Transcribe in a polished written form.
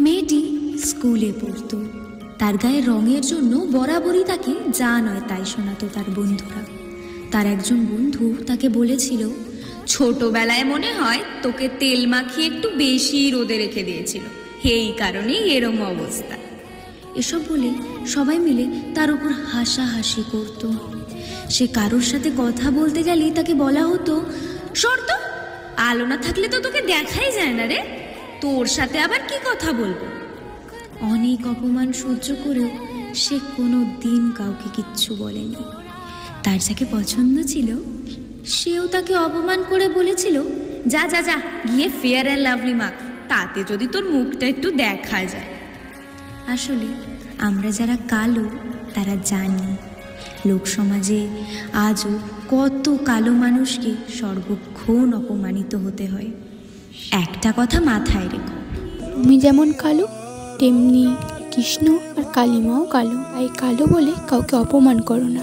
মেয়েটি স্কুলে পড়তো। তার গায়ে রঙের জন্য বরাবরই তাকে যা নয় তাই শোনাতো তার বন্ধুরা। তার একজন বন্ধু তাকে বলেছিল, ছোটবেলায় মনে হয় তোকে তেল মাখিয়ে একটু বেশি রোদে রেখে দিয়েছিল, এই কারণেই এরম অবস্থা। এসব বলে সবাই মিলে তার উপর হাসাহাসি করত। সে কারোর সাথে কথা বলতে গেলেই তাকে বলা হতো, সর তো, আলো না থাকলে তো তোকে দেখাই যায় না রে, তোর সাথে আবার কি কথা বলবো। অনেক অপমান সহ্য করেও সে কোনো দিন কাউকে কিচ্ছু বলেনি। তার যাকে পছন্দ ছিল সেও তাকে অপমান করে বলেছিল, যা যা যা গিয়ে ফেয়ার অ্যান্ড লাভলি মাখ, তাতে যদি তোর মুখটা একটু দেখা যায়। আসলে আমরা যারা কালো তারা জানি লোকসমাজে আজও কত কালো মানুষকে সর্বক্ষণ অপমানিত হতে হয়। একটা কথা মাথায় রেখো, তুমি যেমন কালো তেমনি কৃষ্ণ আর কালিমাও কালো, তাই কালো বলে কাউকে অপমান করো না।